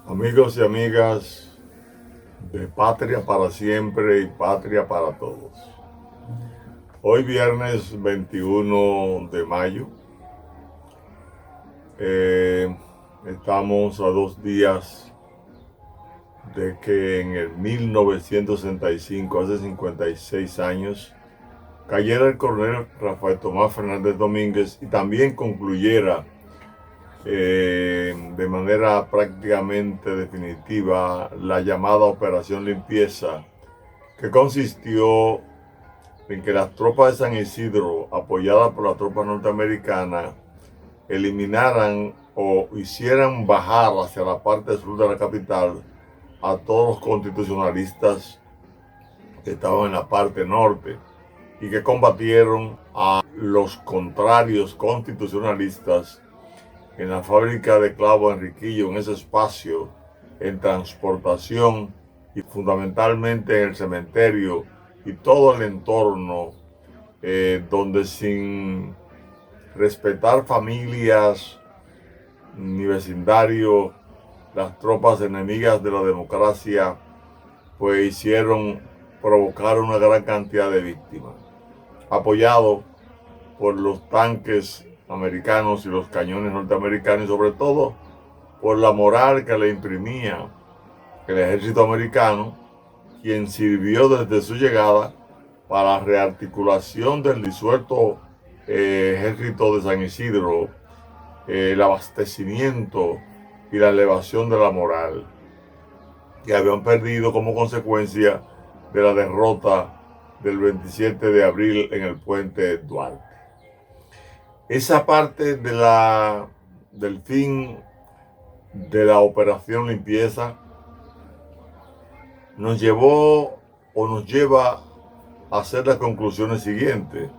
Amigos y amigas de Patria para Siempre y Patria para Todos. Hoy viernes 21 de mayo, estamos a 2 días de que en el 1965, hace 56 años, cayera el coronel Rafael Tomás Fernández Domínguez y también concluyera de manera prácticamente definitiva la llamada Operación Limpieza, que consistió en que las tropas de San Isidro, apoyadas por las tropas norteamericanas, eliminaran o hicieran bajar hacia la parte sur de la capital a todos los constitucionalistas que estaban en la parte norte y que combatieron a los contrarios constitucionalistas en la fábrica de clavo Enriquillo, en ese espacio, en transportación y fundamentalmente en el cementerio y todo el entorno, donde sin respetar familias ni vecindario, las tropas enemigas de la democracia pues provocaron una gran cantidad de víctimas, apoyado por los tanques americanos y los cañones norteamericanos, y sobre todo por la moral que le imprimía el ejército americano, quien sirvió desde su llegada para la rearticulación del disuelto ejército de San Isidro, el abastecimiento y la elevación de la moral que habían perdido como consecuencia de la derrota del 27 de abril en el puente Duarte. Esa parte del fin de la operación limpieza nos llevó o nos lleva a hacer las conclusiones siguientes.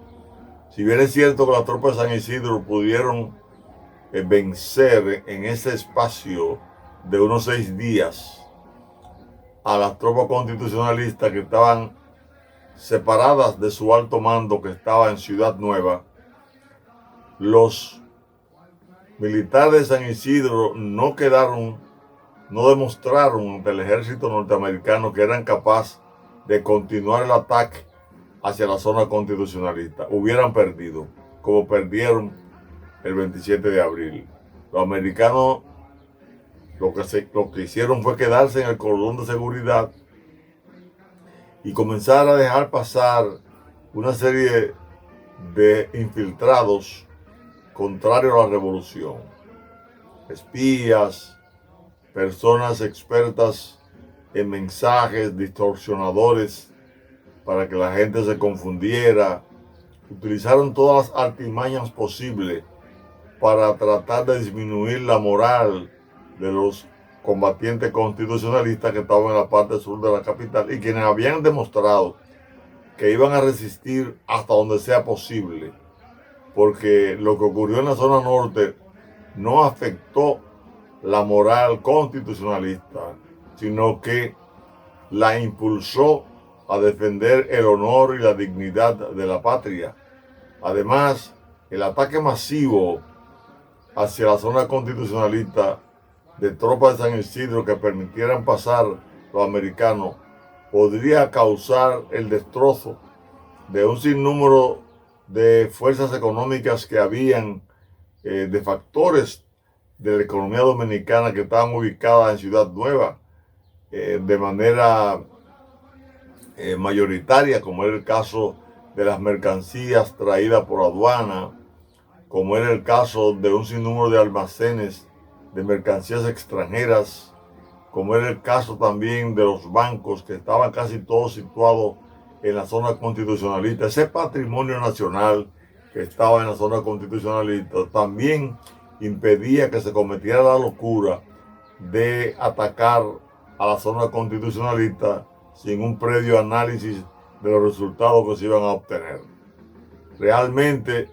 Si bien es cierto que las tropas de San Isidro pudieron vencer en ese espacio de unos 6 días a las tropas constitucionalistas que estaban separadas de su alto mando, que estaba en Ciudad Nueva, los militares de San Isidro no demostraron ante el ejército norteamericano que eran capaces de continuar el ataque hacia la zona constitucionalista. Hubieran perdido, como perdieron el 27 de abril. Los americanos lo que hicieron fue quedarse en el cordón de seguridad y comenzar a dejar pasar una serie de infiltrados contrarios a la revolución, espías, personas expertas en mensajes distorsionadores para que la gente se confundiera. Utilizaron todas las artimañas posibles para tratar de disminuir la moral de los combatientes constitucionalistas que estaban en la parte sur de la capital y quienes habían demostrado que iban a resistir hasta donde sea posible, porque lo que ocurrió en la zona norte no afectó la moral constitucionalista, sino que la impulsó a defender el honor y la dignidad de la patria. Además, el ataque masivo hacia la zona constitucionalista de tropas de San Isidro que permitieran pasar los americanos podría causar el destrozo de un sinnúmero de fuerzas económicas que habían, de factores de la economía dominicana que estaban ubicadas en Ciudad Nueva, de manera mayoritaria, como era el caso de las mercancías traídas por aduana, como era el caso de un sinnúmero de almacenes de mercancías extranjeras, como era el caso también de los bancos que estaban casi todos situados en la zona constitucionalista. Ese patrimonio nacional que estaba en la zona constitucionalista también impedía que se cometiera la locura de atacar a la zona constitucionalista sin un previo análisis de los resultados que se iban a obtener. Realmente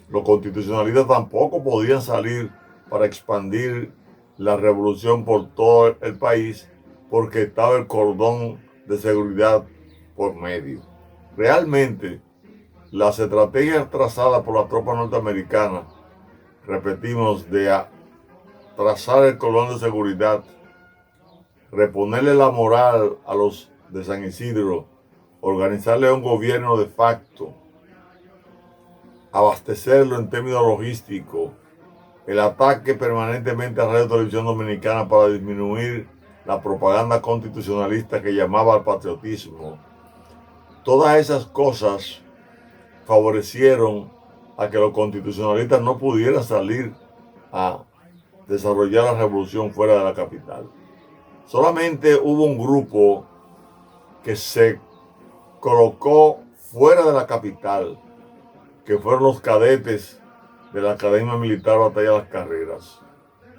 los constitucionalistas tampoco podían salir para expandir la revolución por todo el país porque estaba el cordón de seguridad por medio. Realmente Las estrategias trazadas por las tropas norteamericanas, repetimos, de trazar el cordón de seguridad, reponerle la moral a los de San Isidro, organizarle un gobierno de facto, abastecerlo en términos logísticos, el ataque permanentemente a Radio Televisión Dominicana para disminuir la propaganda constitucionalista que llamaba al patriotismo. Todas esas cosas favorecieron a que los constitucionalistas no pudieran salir a desarrollar la revolución fuera de la capital. Solamente hubo un grupo que se colocó fuera de la capital, que fueron los cadetes de la Academia Militar Batalla de las Carreras,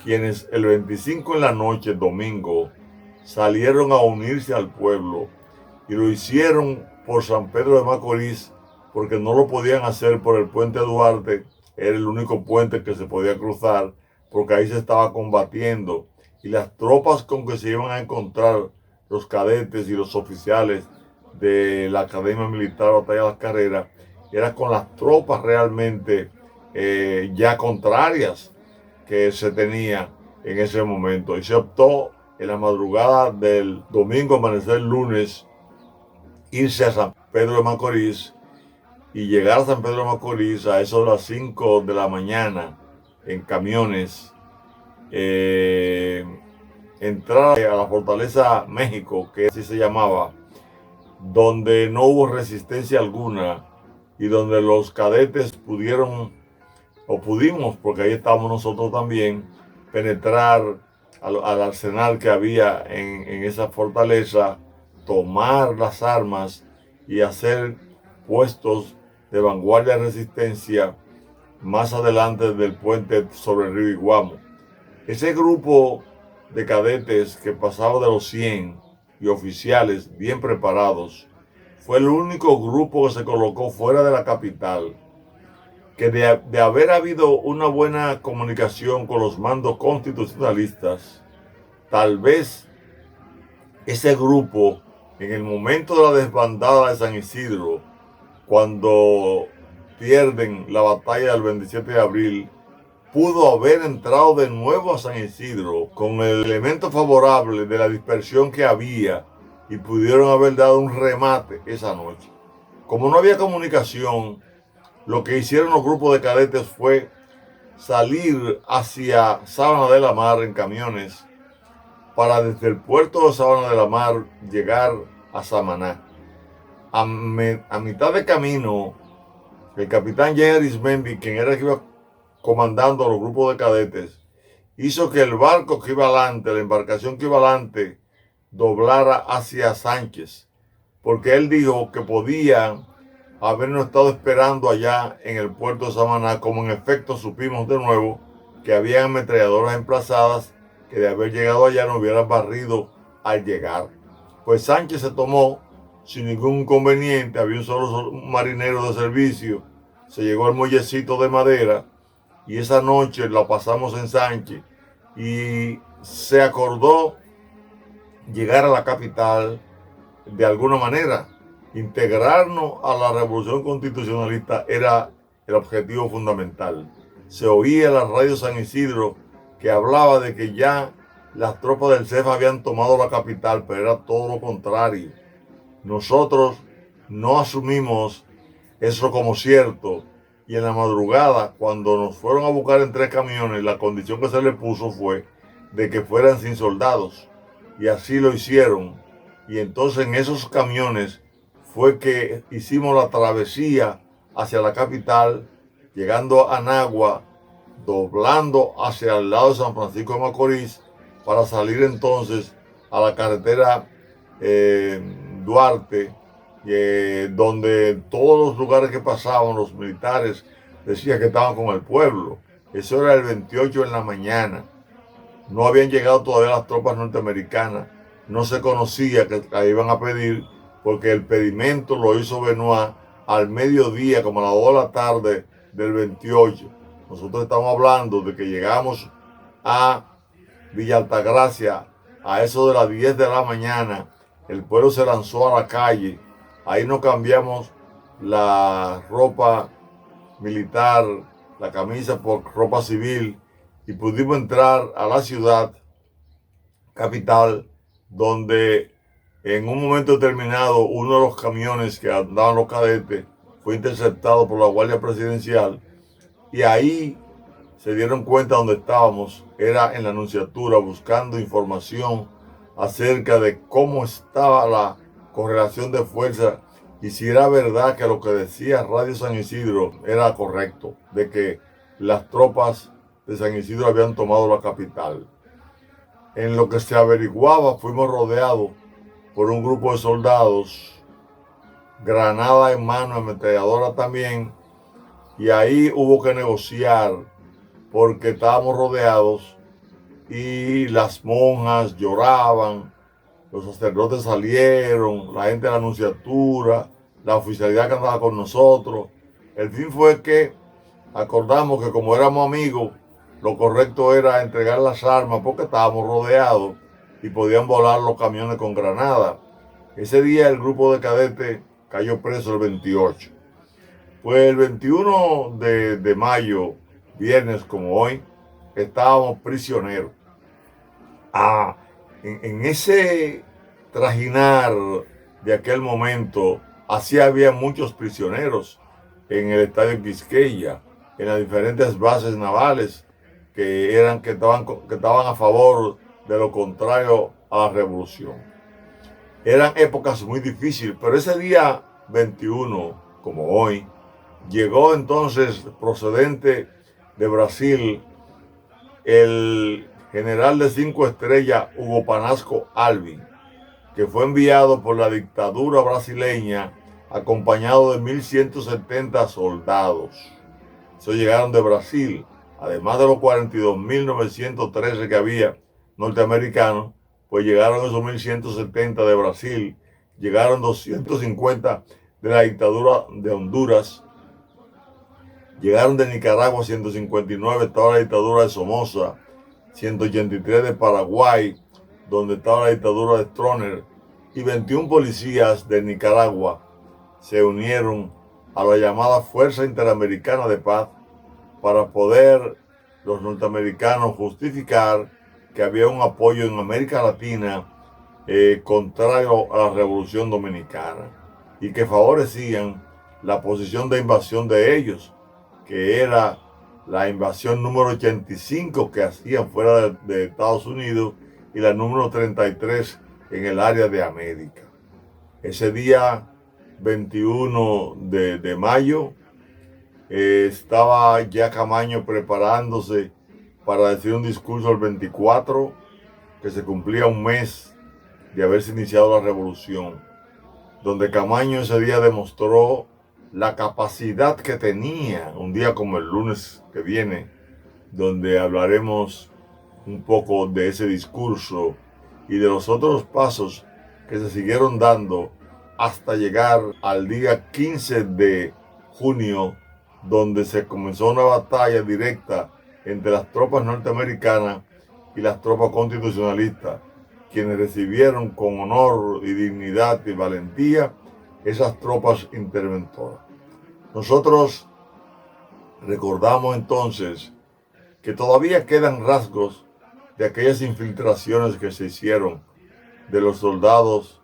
quienes el 25 en la noche, domingo, salieron a unirse al pueblo y lo hicieron por San Pedro de Macorís porque no lo podían hacer por el puente Duarte, era el único puente que se podía cruzar porque ahí se estaba combatiendo y las tropas con que se iban a encontrar los cadetes y los oficiales de la Academia Militar Batalla de las Carreras eran con las tropas realmente ya contrarias que se tenía en ese momento y se optó en la madrugada del domingo, amanecer lunes, irse a San Pedro de Macorís y llegar a San Pedro de Macorís a eso de las 5 de la mañana en camiones, entrar a la Fortaleza México, que así se llamaba, donde no hubo resistencia alguna y donde los cadetes pudieron, o pudimos, porque ahí estábamos nosotros también, penetrar al arsenal que había en esa fortaleza, tomar las armas y hacer puestos de vanguardia de resistencia más adelante del puente sobre el río Iguamo. Ese grupo de cadetes que pasaba de los 100 y oficiales bien preparados fue el único grupo que se colocó fuera de la capital, que de haber habido una buena comunicación con los mandos constitucionalistas, tal vez ese grupo, en el momento de la desbandada de San Isidro, cuando pierden la batalla del 27 de abril, pudo haber entrado de nuevo a San Isidro con el elemento favorable de la dispersión que había y pudieron haber dado un remate esa noche. Como no había comunicación, lo que hicieron los grupos de cadetes fue salir hacia Sabana de la Mar en camiones para desde el puerto de Sabana de la Mar llegar a Samaná. A mitad de camino, el capitán Jan Arismendi, quien era el que iba comandando a los grupos de cadetes, hizo que el barco que iba adelante, la embarcación que iba adelante, doblara hacia Sánchez, porque él dijo que podían habernos estado esperando allá en el puerto de Samaná, como en efecto supimos de nuevo que había ametralladoras emplazadas que de haber llegado allá no hubieran barrido al llegar. Pues Sánchez se tomó sin ningún inconveniente, había un solo marinero de servicio, se llegó al muellecito de madera y esa noche la pasamos en Sánchez y se acordó llegar a la capital de alguna manera. Integrarnos a la revolución constitucionalista era el objetivo fundamental. Se oía en la radio San Isidro que hablaba de que ya las tropas del CEF habían tomado la capital, pero era todo lo contrario. Nosotros no asumimos eso como cierto y en la madrugada, cuando nos fueron a buscar en 3 camiones, la condición que se le puso fue de que fueran sin soldados y así lo hicieron. Y entonces en esos camiones fue que hicimos la travesía hacia la capital, llegando a Anagua, doblando hacia el lado de San Francisco de Macorís para salir entonces a la carretera Duarte, donde todos los lugares que pasaban los militares decían que estaban con el pueblo. Eso era el 28 en la mañana. No habían llegado todavía las tropas norteamericanas. No se conocía que la iban a pedir porque el pedimento lo hizo Benoit al mediodía, como a las 2 de la tarde del 28. Nosotros estamos hablando de que llegamos a Villa Altagracia a eso de las 10 de la mañana. El pueblo se lanzó a la calle. Ahí nos cambiamos la ropa militar, la camisa por ropa civil, y pudimos entrar a la ciudad capital, donde en un momento determinado uno de los camiones que andaban los cadetes fue interceptado por la Guardia Presidencial, y ahí se dieron cuenta donde estábamos, era en la Nunciatura, buscando información acerca de cómo estaba la correlación de fuerza y si era verdad que lo que decía Radio San Isidro era correcto, de que las tropas de San Isidro habían tomado la capital. En lo que se averiguaba, fuimos rodeados por un grupo de soldados, granada en mano, ametralladora también, y ahí hubo que negociar porque estábamos rodeados y las monjas lloraban, los sacerdotes salieron, la gente de la Nunciatura, la oficialidad que andaba con nosotros. El fin fue que acordamos que como éramos amigos, lo correcto era entregar las armas porque estábamos rodeados y podían volar los camiones con granada. Ese día el grupo de cadetes cayó preso el 28. Pues el 21 de mayo, viernes como hoy, estábamos prisioneros. En ese trajinar de aquel momento, así había muchos prisioneros en el estadio Quisqueya, en las diferentes bases navales que estaban a favor de lo contrario a la revolución. Eran épocas muy difíciles, pero ese día 21, como hoy, llegó entonces procedente de Brasil el general de 5 estrellas Hugo Panasco Alvim, que fue enviado por la dictadura brasileña acompañado de 1.170 soldados. Eso llegaron de Brasil, además de los 42.913 que había norteamericanos, pues llegaron esos 1.170 de Brasil, llegaron 250 de la dictadura de Honduras, llegaron de Nicaragua 159, estaba la dictadura de Somoza, 183 de Paraguay, donde estaba la dictadura de Stroessner, y 21 policías de Nicaragua se unieron a la llamada Fuerza Interamericana de Paz para poder los norteamericanos justificar que había un apoyo en América Latina contrario a la Revolución Dominicana y que favorecían la posición de invasión de ellos, que era la invasión número 85 que hacían fuera de Estados Unidos y la número 33 en el área de América. Ese día 21 de mayo estaba ya Camaño preparándose para decir un discurso el 24, que se cumplía un mes de haberse iniciado la revolución, donde Camaño ese día demostró la capacidad que tenía, un día como el lunes que viene, donde hablaremos un poco de ese discurso y de los otros pasos que se siguieron dando hasta llegar al día 15 de junio, donde se comenzó una batalla directa entre las tropas norteamericanas y las tropas constitucionalistas, quienes recibieron con honor y dignidad y valentía esas tropas interventoras. Nosotros recordamos entonces que todavía quedan rasgos de aquellas infiltraciones que se hicieron de los soldados,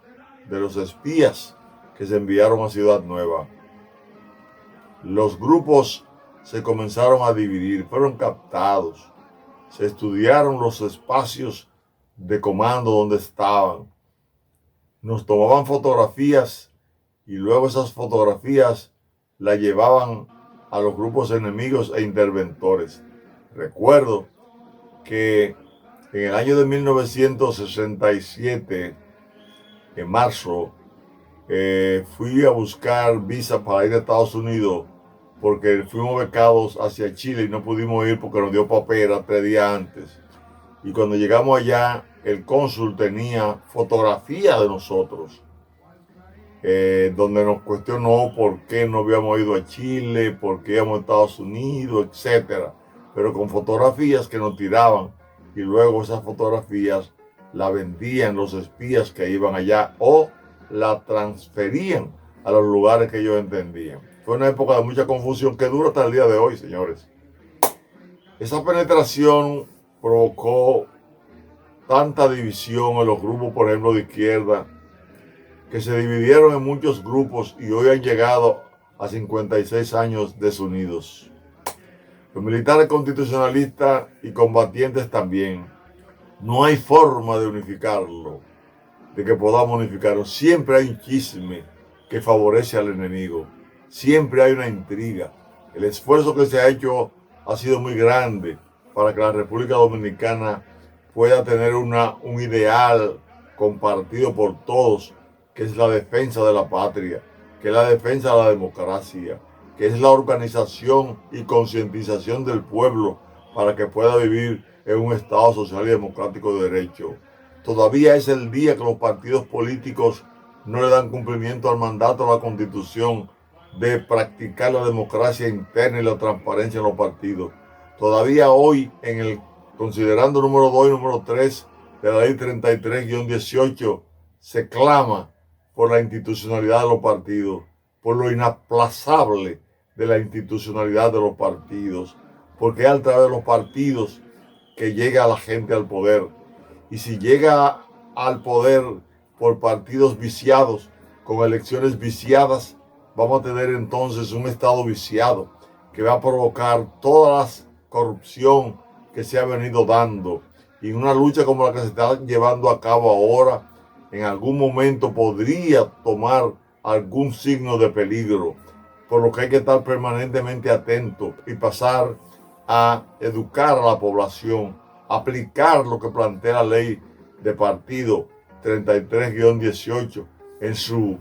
de los espías que se enviaron a Ciudad Nueva. Los grupos se comenzaron a dividir, fueron captados, se estudiaron los espacios de comando donde estaban, nos tomaban fotografías y luego esas fotografías las llevaban a los grupos enemigos e interventores. Recuerdo que en el año de 1967, en marzo, fui a buscar visa para ir a Estados Unidos porque fuimos becados hacia Chile y no pudimos ir porque nos dio papera 3 días antes. Y cuando llegamos allá, el cónsul tenía fotografía de nosotros, donde nos cuestionó por qué no habíamos ido a Chile, por qué íbamos a Estados Unidos, etc. Pero con fotografías que nos tiraban y luego esas fotografías la vendían los espías que iban allá o la transferían a los lugares que ellos entendían. Fue una época de mucha confusión que dura hasta el día de hoy, señores. Esa penetración provocó tanta división en los grupos, por ejemplo, de izquierda, que se dividieron en muchos grupos y hoy han llegado a 56 años desunidos. Los militares constitucionalistas y combatientes también. No hay forma de unificarlo, de que podamos unificarlo. Siempre hay un chisme que favorece al enemigo. Siempre hay una intriga. El esfuerzo que se ha hecho ha sido muy grande para que la República Dominicana pueda tener un ideal compartido por todos, que es la defensa de la patria, que es la defensa de la democracia, que es la organización y concientización del pueblo para que pueda vivir en un Estado social y democrático de derecho. Todavía es el día que los partidos políticos no le dan cumplimiento al mandato de la Constitución de practicar la democracia interna y la transparencia en los partidos. Todavía hoy, considerando número 2 y número 3 de la ley 33-18, se clama por la institucionalidad de los partidos, por lo inaplazable de la institucionalidad de los partidos, porque es a través de los partidos que llega la gente al poder. Y si llega al poder por partidos viciados, con elecciones viciadas, vamos a tener entonces un Estado viciado que va a provocar toda la corrupción que se ha venido dando. Y una lucha como la que se está llevando a cabo ahora, en algún momento podría tomar algún signo de peligro, por lo que hay que estar permanentemente atento y pasar a educar a la población, aplicar lo que plantea la ley de partido 33-18 en su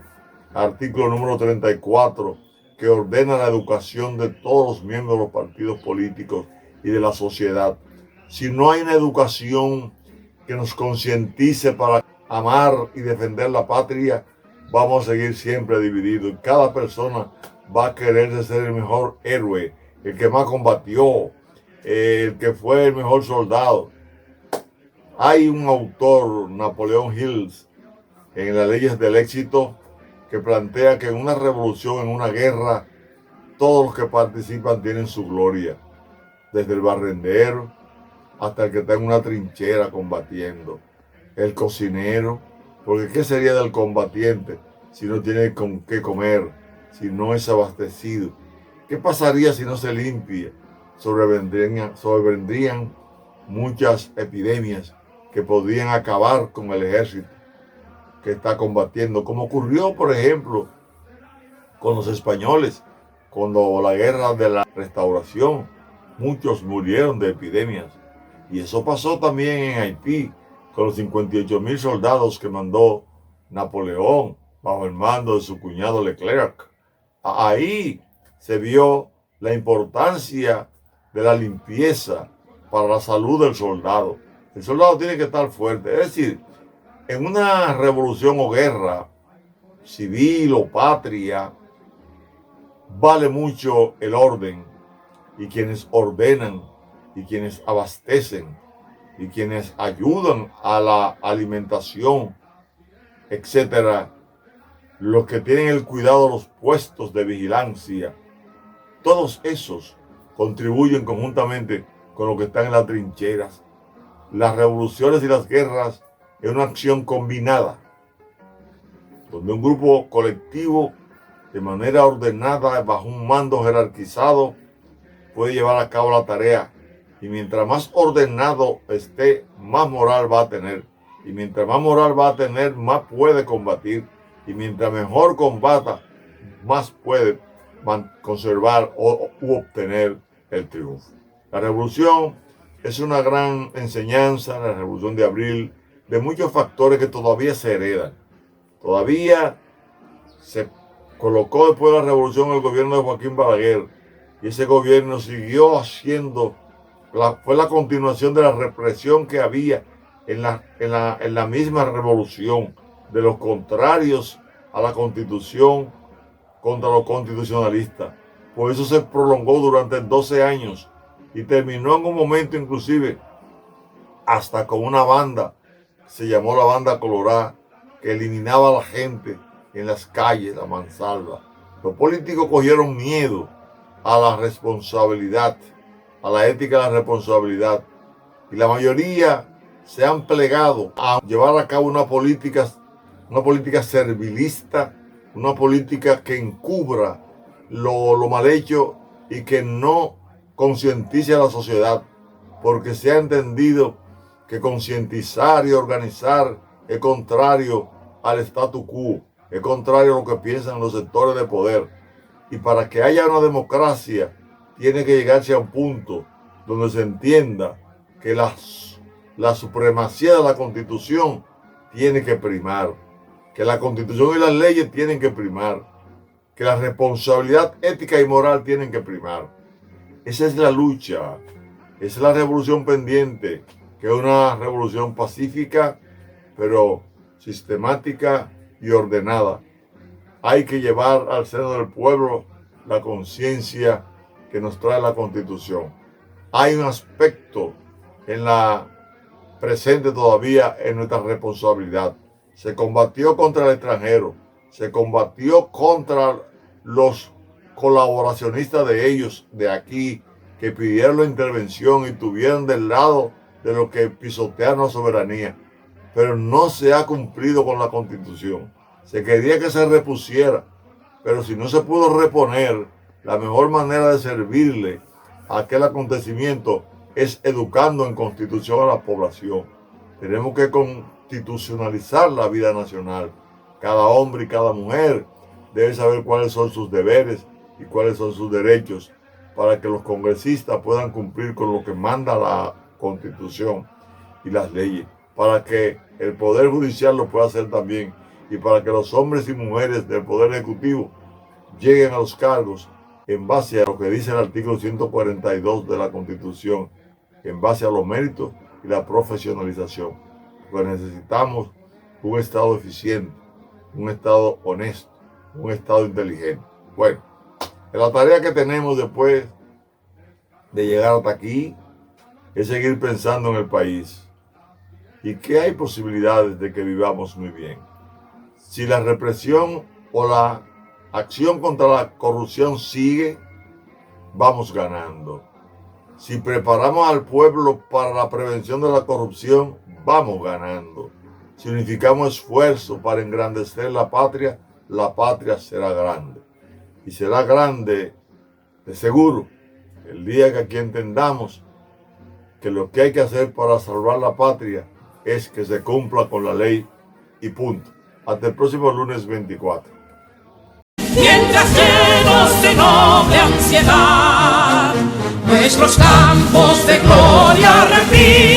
artículo número 34, que ordena la educación de todos los miembros de los partidos políticos y de la sociedad. Si no hay una educación que nos concientice para amar y defender la patria, vamos a seguir siempre divididos. Y cada persona va a querer ser el mejor héroe, el que más combatió, el que fue el mejor soldado. Hay un autor, Napoleón Hill, en las leyes del éxito, que plantea que en una revolución, en una guerra, todos los que participan tienen su gloria, desde el barrendero hasta el que está en una trinchera combatiendo, el cocinero, porque ¿qué sería del combatiente si no tiene con qué comer, si no es abastecido? ¿Qué pasaría si no se limpia? Sobrevendrían muchas epidemias que podrían acabar con el ejército que está combatiendo, como ocurrió, por ejemplo, con los españoles, cuando la guerra de la restauración, muchos murieron de epidemias. Y eso pasó también en Haití, con los 58,000 soldados que mandó Napoleón bajo el mando de su cuñado Leclerc. Ahí se vio la importancia de la limpieza para la salud del soldado. El soldado tiene que estar fuerte. Es decir, en una revolución o guerra civil o patria, vale mucho el orden, y quienes ordenan y quienes abastecen y quienes ayudan a la alimentación, etcétera, los que tienen el cuidado de los puestos de vigilancia, todos esos contribuyen conjuntamente con los que están en las trincheras. Las revoluciones y las guerras es una acción combinada, donde un grupo colectivo, de manera ordenada, bajo un mando jerarquizado, puede llevar a cabo la tarea. Y mientras más ordenado esté, más moral va a tener. Y mientras más moral va a tener, más puede combatir. Y mientras mejor combata, más puede conservar u obtener el triunfo. La revolución es una gran enseñanza, la revolución de abril, de muchos factores que todavía se heredan. Todavía se colocó después de la revolución el gobierno de Joaquín Balaguer, y ese gobierno siguió haciendo, fue la continuación de la represión que había en la misma revolución, de los contrarios a la Constitución contra los constitucionalistas. Por eso se prolongó durante 12 años y terminó en un momento inclusive hasta con una banda, se llamó la Banda Colorada, que eliminaba a la gente en las calles a mansalva. Los políticos cogieron miedo a la responsabilidad, a la ética de la responsabilidad. Y la mayoría se han plegado a llevar a cabo una política servilista, una política que encubra lo mal hecho y que no concientice a la sociedad, porque se ha entendido que concientizar y organizar es contrario al statu quo, es contrario a lo que piensan los sectores de poder. Y para que haya una democracia, tiene que llegarse a un punto donde se entienda que la supremacía de la Constitución tiene que primar, que la Constitución y las leyes tienen que primar, que la responsabilidad ética y moral tienen que primar. Esa es la lucha, esa es la revolución pendiente, que es una revolución pacífica, pero sistemática y ordenada. Hay que llevar al seno del pueblo la conciencia que nos trae la Constitución. Hay un aspecto en la presente todavía en nuestra responsabilidad. Se combatió contra el extranjero, se combatió contra los colaboracionistas de ellos, de aquí, que pidieron la intervención y estuvieron del lado de los que pisotearon la soberanía. Pero no se ha cumplido con la Constitución. Se quería que se repusiera, pero si no se pudo reponer, la mejor manera de servirle a aquel acontecimiento es educando en Constitución a la población. Tenemos que constitucionalizar la vida nacional. Cada hombre y cada mujer debe saber cuáles son sus deberes y cuáles son sus derechos para que los congresistas puedan cumplir con lo que manda la Constitución y las leyes, para que el Poder Judicial lo pueda hacer también y para que los hombres y mujeres del Poder Ejecutivo lleguen a los cargos en base a lo que dice el artículo 142 de la Constitución, en base a los méritos y la profesionalización. Porque necesitamos un Estado eficiente, un Estado honesto, un Estado inteligente. Bueno, la tarea que tenemos después de llegar hasta aquí es seguir pensando en el país y que hay posibilidades de que vivamos muy bien. Si la represión o la acción contra la corrupción sigue, vamos ganando. Si preparamos al pueblo para la prevención de la corrupción, vamos ganando. Si unificamos esfuerzos para engrandecer la patria será grande. Y será grande, de seguro, el día que aquí entendamos que lo que hay que hacer para salvar la patria es que se cumpla con la ley y punto. Hasta el próximo lunes 24. Mientras llenos de noble ansiedad, nuestros campos de gloria repitan.